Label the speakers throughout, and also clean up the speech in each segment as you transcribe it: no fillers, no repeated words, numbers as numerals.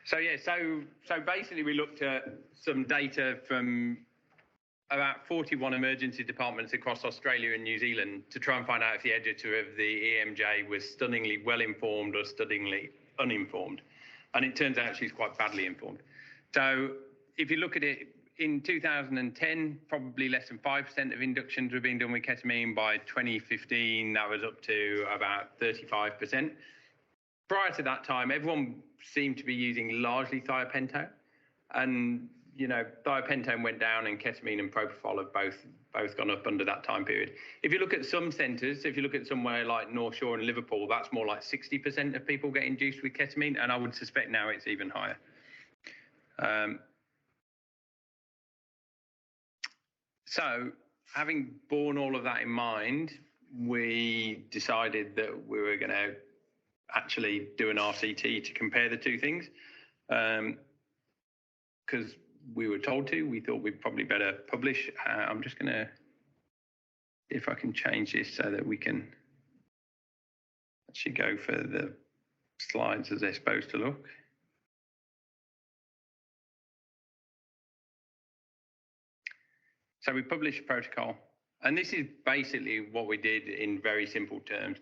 Speaker 1: So basically we looked at some data from about 41 emergency departments across Australia and New Zealand to try and find out if the editor of the EMJ was stunningly well-informed or stunningly uninformed. And it turns out she's quite badly informed. So if you look at it, in 2010, probably less than 5% of inductions were being done with ketamine. By 2015, that was up to about 35%. Prior to that time, everyone seemed to be using largely thiopentone. And, you know, thiopentone went down and ketamine and propofol have both gone up under that time period. If you look at some centres, if you look at somewhere like North Shore and Liverpool, that's more like 60% of people get induced with ketamine, and I would suspect now it's even higher. So having borne all of that in mind, we decided that we were going to actually do an RCT to compare the two things. Because we were told to, we thought we'd probably better publish. I'm just going to see if I can change this so that we can actually go for the slides as they're supposed to look. So we published a protocol, and this is basically what we did in very simple terms.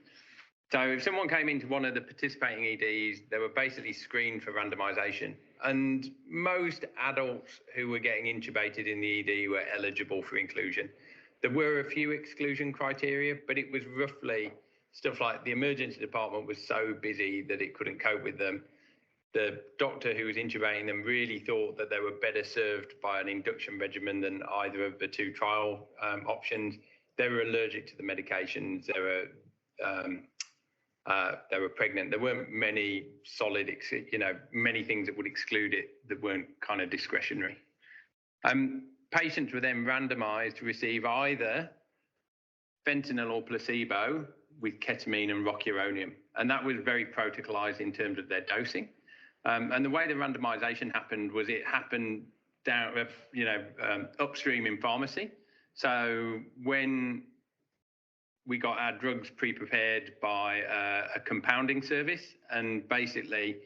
Speaker 1: So if someone came into one of the participating EDs, they were basically screened for randomization. And most adults who were getting intubated in the ED were eligible for inclusion. There were a few exclusion criteria, but it was roughly stuff like the emergency department was so busy that it couldn't cope with them. The doctor who was intubating them really thought that they were better served by an induction regimen than either of the two trial options. They were allergic to the medications. They were pregnant. There weren't many solid, many things that would exclude it that weren't kind of discretionary. Patients were then randomized to receive either fentanyl or placebo with ketamine and rocuronium. And that was very protocolized in terms of their dosing. And the way the randomization happened was it happened down, upstream in pharmacy. So when we got our drugs pre-prepared by a compounding service, and basically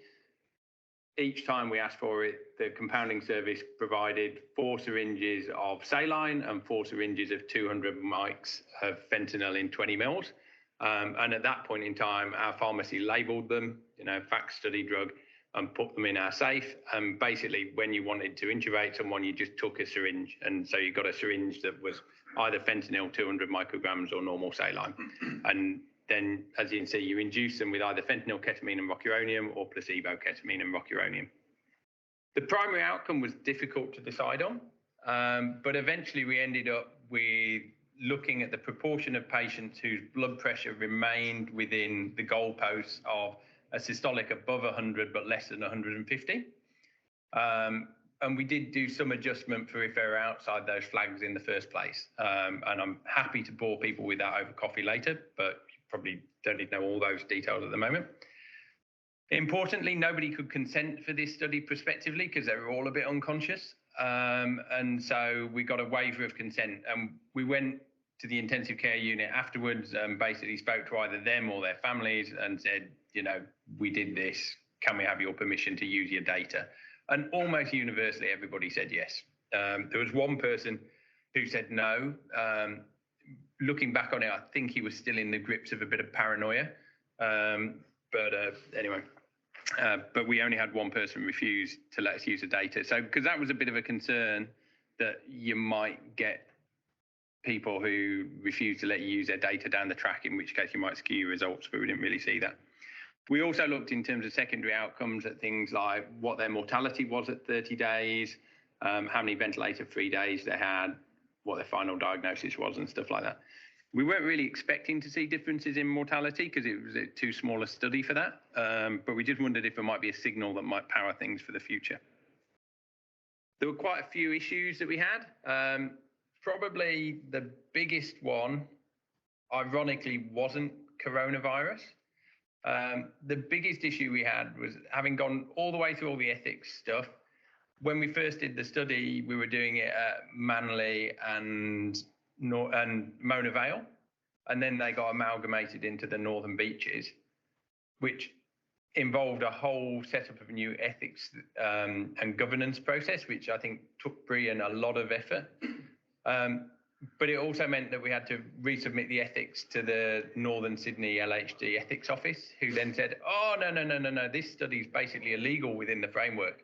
Speaker 1: each time we asked for it, the compounding service provided 4 syringes of saline and 4 syringes of 200 mics of fentanyl in 20 mils. And at that point in time, our pharmacy labeled them, FAKT study drug, and put them in our safe. And basically, when you wanted to intubate someone, you just took a syringe. And so you got a syringe that was either fentanyl 200 micrograms or normal saline. And then, as you can see, you induce them with either fentanyl, ketamine, and rocuronium, or placebo, ketamine, and rocuronium. The primary outcome was difficult to decide on, but eventually we ended up with looking at the proportion of patients whose blood pressure remained within the goalposts of a systolic above 100 but less than 150. And we did do some adjustment for if they were outside those flags in the first place. And I'm happy to bore people with that over coffee later, but you probably don't need to know all those details at the moment. Importantly, nobody could consent for this study prospectively because they were all a bit unconscious. And so we got a waiver of consent, and we went to the intensive care unit afterwards and basically spoke to either them or their families and said, we did this, can we have your permission to use your data? And almost universally, everybody said yes. There was one person who said no. Looking back on it, I think he was still in the grips of a bit of paranoia. Anyway, but we only had one person refuse to let us use the data. So, because that was a bit of a concern that you might get people who refuse to let you use their data down the track, in which case you might skew your results, but we didn't really see that. We also looked in terms of secondary outcomes at things like what their mortality was at 30 days, how many ventilator-free days they had, what their final diagnosis was, and stuff like that. We weren't really expecting to see differences in mortality because it was too small a study for that, but we just wondered if there might be a signal that might power things for the future. There were quite a few issues that we had. Probably the biggest one, ironically, wasn't coronavirus. The biggest issue we had was having gone all the way through all the ethics stuff. When we first did the study, we were doing it at Manly and Mona Vale, and then they got amalgamated into the Northern Beaches, which involved a whole setup of a new ethics and governance process, which I think took Brian a lot of effort. But it also meant that we had to resubmit the ethics to the Northern Sydney LHD ethics office, who then said, oh, no, this study is basically illegal within the framework.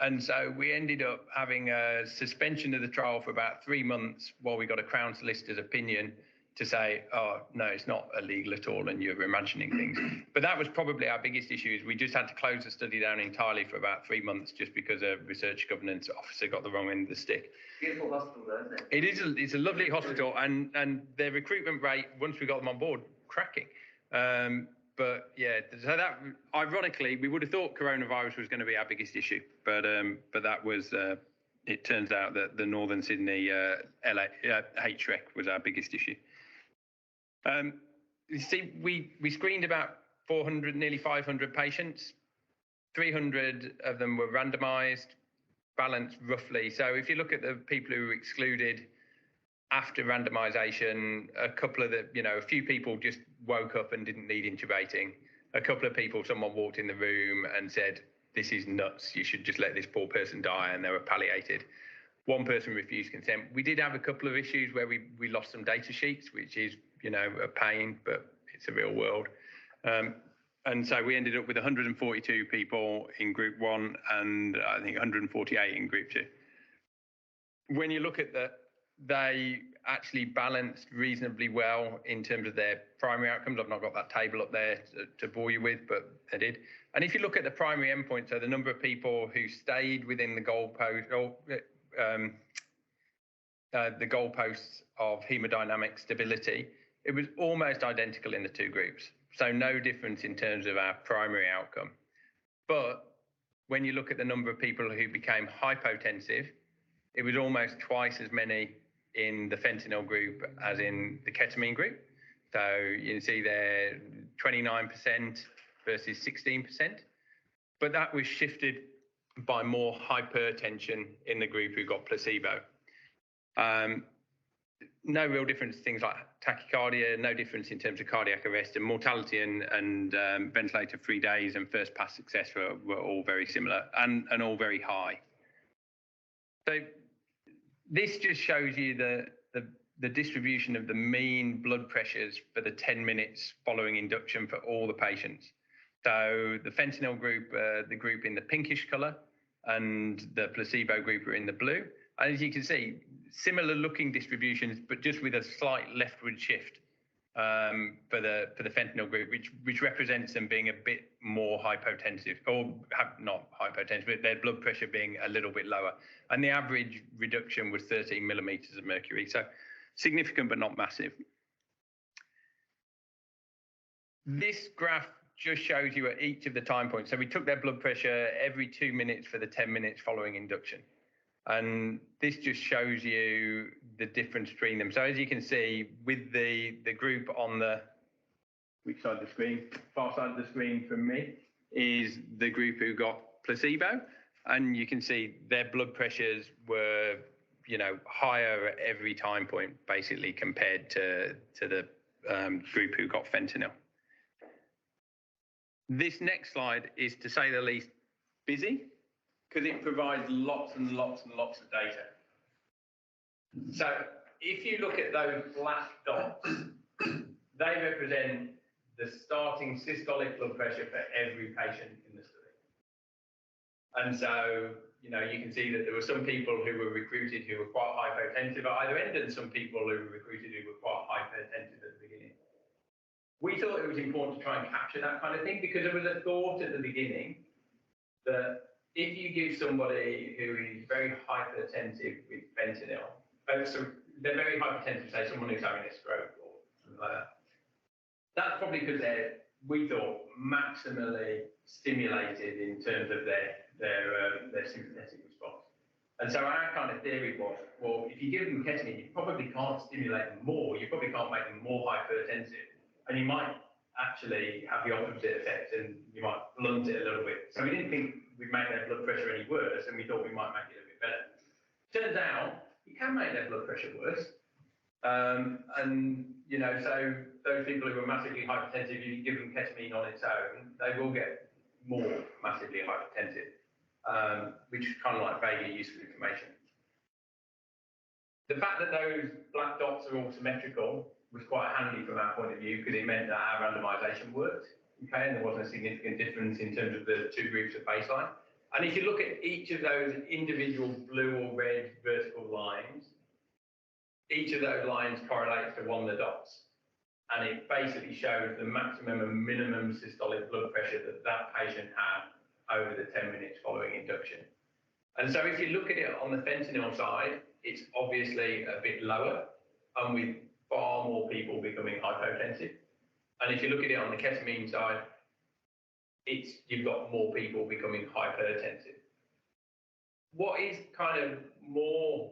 Speaker 1: And so we ended up having a suspension of the trial for about 3 months while we got a Crown solicitor's opinion to say, oh, no, it's not illegal at all and you're imagining things. But that was probably our biggest issue, is we just had to close the study down entirely for about 3 months just because a research governance officer got the wrong end of the stick.
Speaker 2: Beautiful hospital though, isn't it?
Speaker 1: It's a lovely hospital, and their recruitment rate, once we got them on board, cracking. But yeah, so that, ironically, we would have thought coronavirus was going to be our biggest issue, but that was, it turns out that the Northern Sydney HREC was our biggest issue. You see, we screened about 400, nearly 500 patients. 300 of them were randomised, balanced roughly. So if you look at the people who were excluded after randomisation, a couple of a few people just woke up and didn't need intubating. A couple of people, someone walked in the room and said, this is nuts, you should just let this poor person die, and they were palliated. One person refused consent. We did have a couple of issues where we lost some data sheets, which is, a pain, but it's a real world. And so we ended up with 142 people in group 1 and I think 148 in group 2. When you look at that, they actually balanced reasonably well in terms of their primary outcomes. I've not got that table up there to bore you with, but they did. And if you look at the primary endpoint, so the number of people who stayed within the goalpost, the goalposts of hemodynamic stability, it was almost identical in the two groups. So no difference in terms of our primary outcome. But when you look at the number of people who became hypotensive, it was almost twice as many in the fentanyl group as in the ketamine group. So you can see there 29% versus 16%. But that was shifted by more hypertension in the group who got placebo. No real difference, things like tachycardia, no difference in terms of cardiac arrest, and mortality and ventilator-free days and first pass success were all very similar and all very high. So this just shows you the distribution of the mean blood pressures for the 10 minutes following induction for all the patients. So the fentanyl group, the group in the pinkish colour, and the placebo group are in the blue. And as you can see, similar looking distributions, but just with a slight leftward shift for the fentanyl group, which represents them being a bit more hypotensive, or not hypotensive, but their blood pressure being a little bit lower. And the average reduction was 13 millimeters of mercury. So significant, but not massive. This graph just shows you at each of the time points. So we took their blood pressure every 2 minutes for the 10 minutes following induction. And this just shows you the difference between them. So as you can see, with the group on the, which side of the screen? Far side of the screen from me is the group who got placebo. And you can see their blood pressures were, higher at every time point, basically, compared to the group who got fentanyl. This next slide is, to say the least, busy, because it provides lots and lots and lots of data. So if you look at those black dots, they represent the starting systolic blood pressure for every patient in the study. And so, you can see that there were some people who were recruited who were quite hypotensive at either end, and some people who were recruited who were quite hypertensive at the beginning. We thought it was important to try and capture that kind of thing, because there was a thought at the beginning that if you give somebody who is very hypertensive with fentanyl, so they're very hypertensive, say someone who's having a stroke or something like that, that's probably because they're, we thought, maximally stimulated in terms of their sympathetic response. And so our kind of theory was, well, if you give them ketamine, you probably can't stimulate them more, you probably can't make them more hypertensive, and you might actually have the opposite effect, and you might blunt it a little bit. So we didn't think we'd make their blood pressure any worse, and we thought we might make it a bit better. Turns out you can make their blood pressure worse, And, you know, so those people who are massively hypertensive, if you give them ketamine on its own, they will get more massively hypertensive, which is kind of like vaguely useful information. The fact that those black dots are all symmetrical was quite handy from our point of view because it meant that our randomization worked, okay, and there wasn't a significant difference in terms of the two groups at baseline. And if you look at each of those individual blue or red vertical lines, each of those lines correlates to one of the dots. And it basically shows the maximum and minimum systolic blood pressure that that patient had over the 10 minutes following induction. And so if you look at it on the fentanyl side, it's obviously a bit lower and with far more people becoming hypotensive. And if you look at it on the ketamine side, you've got more people becoming hypertensive. What is kind of more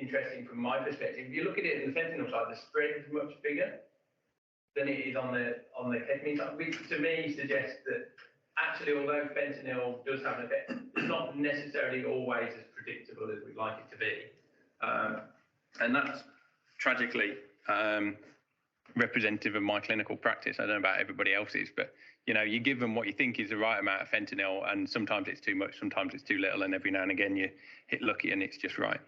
Speaker 1: interesting from my perspective, if you look at it on the fentanyl side, the spread is much bigger than it is on the ketamine side, which to me suggests that actually, although fentanyl does have an effect, it's not necessarily always as predictable as we'd like it to be. And that's tragically representative of my clinical practice. I don't know about everybody else's, but you know, you give them what you think is the right amount of fentanyl, and sometimes it's too much, sometimes it's too little, and every now and again you hit lucky and it's just right.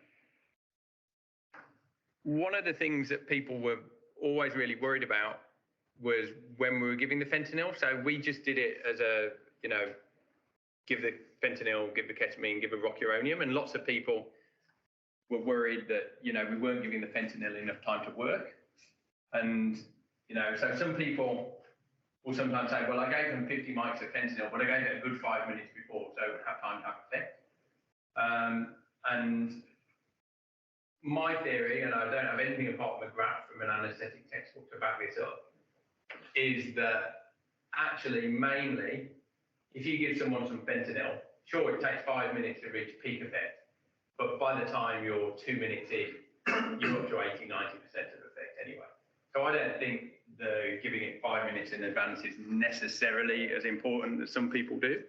Speaker 1: One of the things that people were always really worried about was when we were giving the fentanyl. So we just did it as a, you know, give the fentanyl, give the ketamine, give a rocuronium, and lots of people were worried that, you know, we weren't giving the fentanyl enough time to work. And, you know, so some people will sometimes say, well, I gave them 50 mics of fentanyl, but I gave it a good 5 minutes before, so it would have time to have effect. And my theory, and I don't have anything apart from a graph from an anaesthetic textbook to back this up, is that actually mainly, if you give someone some fentanyl, sure, it takes 5 minutes to reach peak effect, but by the time you're 2 minutes in, you're up to 80, 90% of effect anyway. So I don't think giving it 5 minutes in advance is necessarily as important as some people do.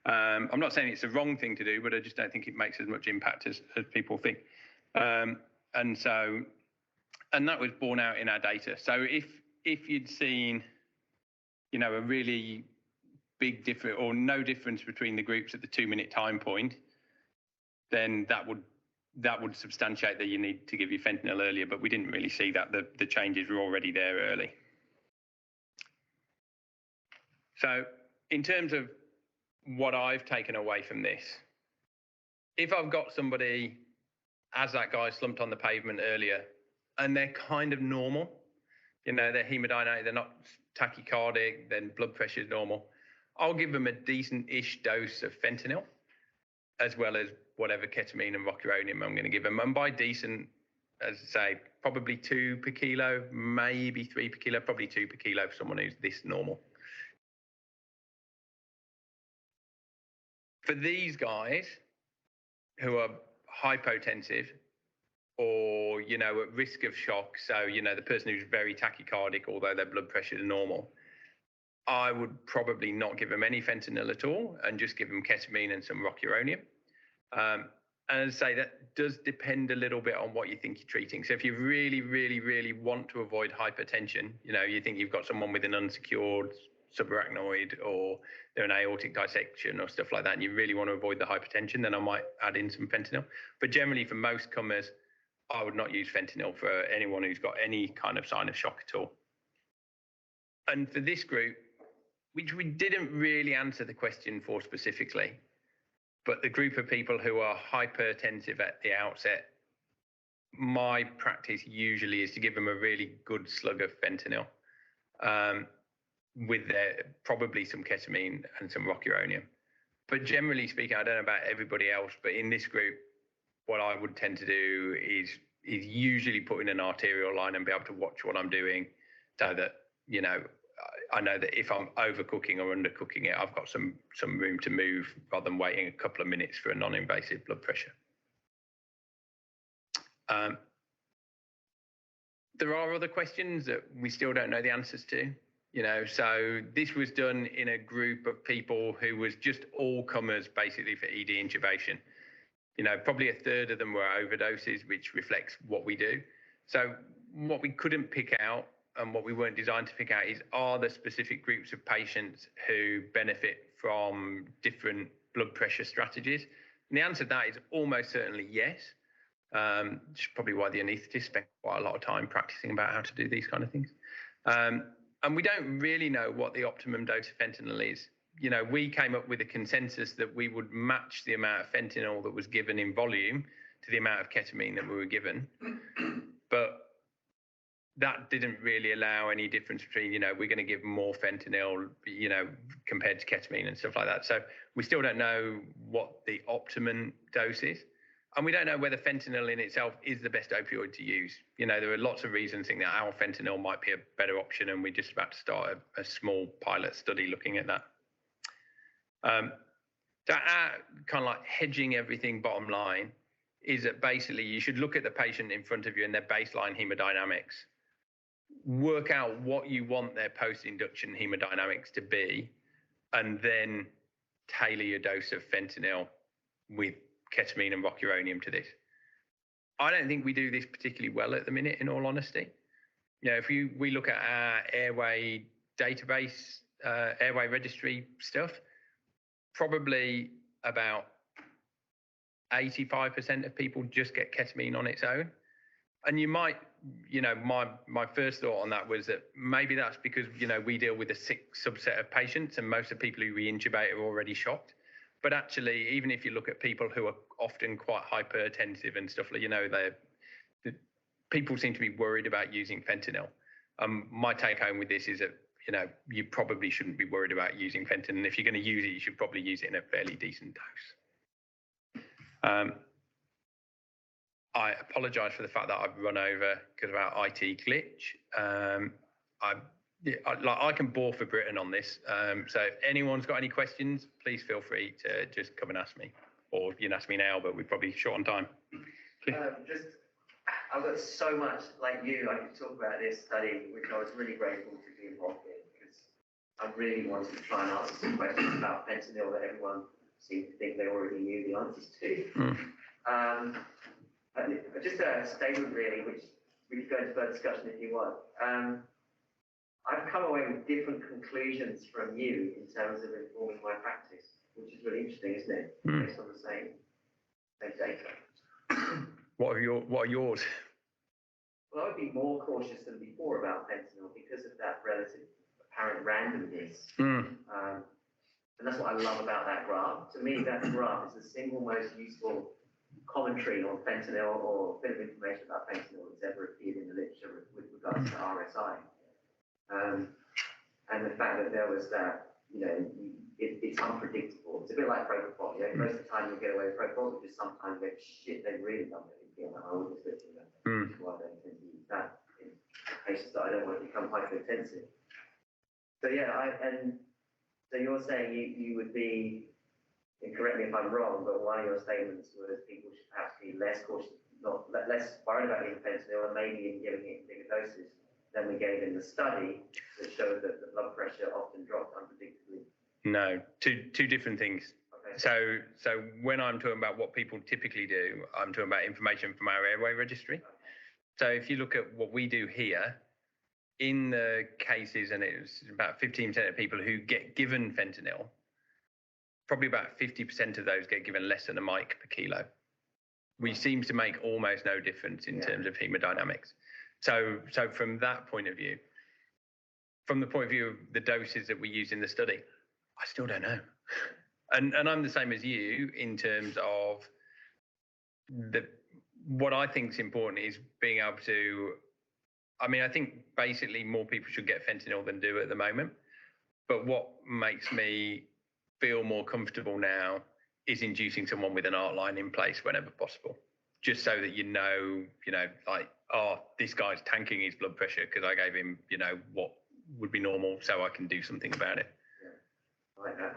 Speaker 1: I'm not saying it's the wrong thing to do, but I just don't think it makes as much impact as people think. And that was borne out in our data. So if you'd seen, you know, a really big difference or no difference between the groups at the 2 minute time point, then that would substantiate that you need to give your fentanyl earlier, but we didn't really see that. The changes were already there early. So in terms of what I've taken away from this, if I've got somebody, as that guy slumped on the pavement earlier, and they're kind of normal, you know, they're hemodynamic, they're not tachycardic, then blood pressure is normal, I'll give them a decent-ish dose of fentanyl, as well as whatever ketamine and rocuronium I'm going to give them. And by decent, as I say, probably 2 per kilo, maybe 3 per kilo, probably 2 per kilo for someone who's this normal. For these guys who are hypotensive or, you know, at risk of shock, so, you know, the person who's very tachycardic, although their blood pressure is normal, I would probably not give them any fentanyl at all and just give them ketamine and some rocuronium. And as I say, that does depend a little bit on what you think you're treating. So if you really, really, really want to avoid hypertension, you know, you think you've got someone with an unsecured subarachnoid or they're an aortic dissection or stuff like that, and you really want to avoid the hypertension, then I might add in some fentanyl. But generally for most comers, I would not use fentanyl for anyone who's got any kind of sign of shock at all. And for this group, which we didn't really answer the question for specifically, but the group of people who are hypertensive at the outset, my practice usually is to give them a really good slug of fentanyl with probably some ketamine and some rocuronium. But generally speaking, I don't know about everybody else, but in this group, what I would tend to do is usually put in an arterial line and be able to watch what I'm doing so that, you know, I know that if I'm overcooking or undercooking it, I've got some room to move rather than waiting a couple of minutes for a non-invasive blood pressure. There are other questions that we still don't know the answers to, you know, so this was done in a group of people who was just all comers basically for ED intubation. You know, probably a third of them were overdoses, which reflects what we do. So what we couldn't pick out and what we weren't designed to pick out is, are there specific groups of patients who benefit from different blood pressure strategies? And the answer to that is almost certainly yes. Which is probably why the anaesthetists spend quite a lot of time practicing about how to do these kind of things. And we don't really know what the optimum dose of fentanyl is. You know, we came up with a consensus that we would match the amount of fentanyl that was given in volume to the amount of ketamine that we were given. But that didn't really allow any difference between, you know, we're going to give more fentanyl, you know, compared to ketamine and stuff like that. So we still don't know what the optimum dose is. And we don't know whether fentanyl in itself is the best opioid to use. You know, there are lots of reasons think that our fentanyl might be a better option, and we're just about to start a small pilot study looking at that. So our kind of like hedging everything bottom line is that basically you should look at the patient in front of you and their baseline hemodynamics, work out what you want their post-induction hemodynamics to be, and then tailor your dose of fentanyl with ketamine and rocuronium to this. I don't think we do this particularly well at the minute, in all honesty. You know, if we look at our airway database, airway registry stuff, probably about 85% of people just get ketamine on its own. And you might, you know, my first thought on that was that maybe that's because, you know, we deal with a sick subset of patients and most of the people who we intubate are already shocked. But actually, even if you look at people who are often quite hypertensive and stuff, like, you know, people seem to be worried about using fentanyl. My take home with this is that, you know, you probably shouldn't be worried about using fentanyl. And if you're going to use it, you should probably use it in a fairly decent dose. I apologise for the fact that I've run over because of our IT glitch. I can bore for Britain on this. So if anyone's got any questions, please feel free to just come and ask me. Or you can ask me now, but we're probably short on time.
Speaker 2: I've got so much, like you, I could talk about this study, which I was really grateful to be involved in, because I really wanted to try and answer some questions about fentanyl that everyone seemed to think they already knew the answers to. Just a statement, really, which we could go into further discussion if you want. I've come away with different conclusions from you in terms of informing my practice, which is really interesting, isn't it? Based on the same data.
Speaker 1: What are yours?
Speaker 2: Well, I would be more cautious than before about fentanyl because of that relative apparent randomness. And that's what I love about that graph. To me, that graph is the single most useful commentary on fentanyl or bit of information about fentanyl that's ever appeared in the literature with regards to RSI. And the fact that there was that, you know, it's unpredictable. It's a bit like propofol. You know, most of the time you get away with propofol because sometimes they shit, they've really done it. You know, I always listen to that. Which is why I don't tend to use that in patients that I don't want to become hypertensive. So yeah, so you're saying you would be, and correct me if I'm wrong, but one of your statements was people should perhaps be less cautious, not less worried about giving fentanyl and maybe in giving it in bigger doses than we gave in the study that showed that the blood pressure often dropped unpredictably.
Speaker 1: No, two different things. Okay. So when I'm talking about what people typically do, I'm talking about information from our airway registry. Okay. So if you look at what we do here, in the cases, and it's about 15% of people who get given fentanyl, probably about 50% of those get given less than a mic per kilo, which seems to make almost no difference in terms of hemodynamics. So from that point of view, from the point of view of the doses that we use in the study, I still don't know. And I'm the same as you in terms of what I think is important is being able to, I mean, I think basically more people should get fentanyl than do at the moment. But what makes me feel more comfortable now is inducing someone with an art line in place whenever possible, just so that you know, like, oh, this guy's tanking his blood pressure because I gave him, you know, what would be normal, so I can do something about it.
Speaker 2: Yeah, I like that.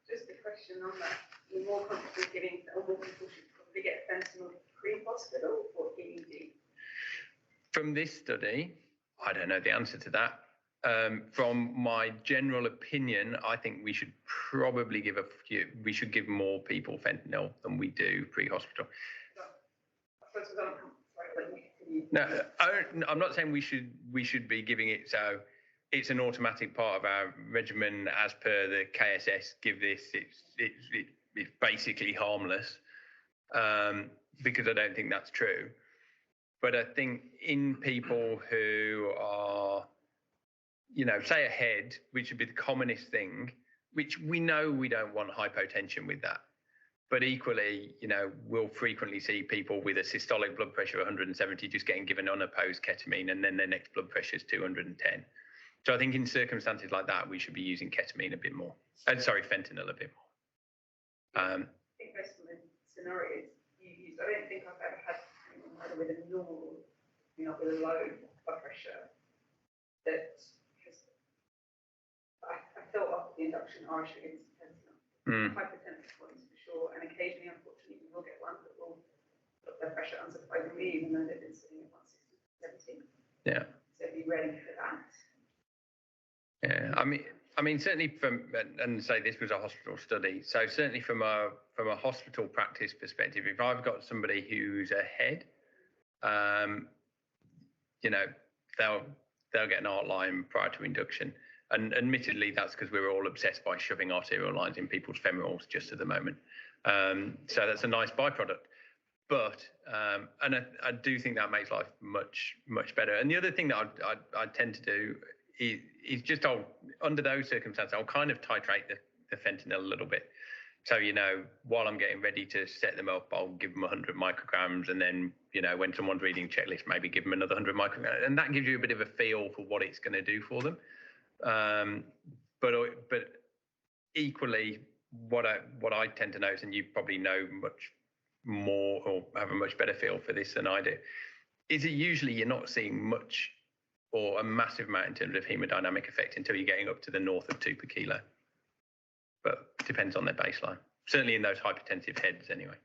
Speaker 3: Just a question on that. You're more comfortable giving, or more people should probably get fentanyl pre-hospital or ED?
Speaker 1: From this study, I don't know the answer to that. From my general opinion, I think we should probably give more people fentanyl than we do pre-hospital.
Speaker 3: I suppose when you
Speaker 1: No, I'm not saying we should be giving it so it's an automatic part of our regimen as per the KSS. Give this. It's basically harmless, because I don't think that's true. But I think in people who are, say a head, which would be the commonest thing, which we know we don't want hypotension with that. But equally, we'll frequently see people with a systolic blood pressure of 170 just getting given unopposed ketamine, and then their next blood pressure is 210. So I think in circumstances like that, we should be using ketamine a bit more. Fentanyl a bit more.
Speaker 3: I think based on the scenarios you used, I don't think I've ever had anyone either with a normal, with a low blood pressure that has. I felt after the induction I should get some hypertensive ones for sure, and occasionally, unfortunately, we will get ones that will put their pressure unsurprisingly, even though they've been sitting at 160, 170.
Speaker 1: Yeah.
Speaker 3: So be ready for that.
Speaker 1: Yeah, I mean, certainly and say this was a hospital study. So certainly from a hospital practice perspective, if I've got somebody who's ahead, they'll get an art line prior to induction. And admittedly, that's because we're all obsessed by shoving arterial lines in people's femorals just at the moment. So that's a nice byproduct. But and I do think that makes life much better. And the other thing that I tend to do is just under those circumstances, I'll kind of titrate the fentanyl a little bit. So, while I'm getting ready to set them up, I'll give them 100 micrograms. And then, when someone's reading a checklist, maybe give them another 100 micrograms. And that gives you a bit of a feel for what it's going to do for them. But equally, what I tend to notice, and you probably know much more or have a much better feel for this than I do, is that usually you're not seeing much or a massive amount in terms of hemodynamic effect until you're getting up to the north of 2 per kilo. But it depends on their baseline. Certainly in those hypertensive heads anyway.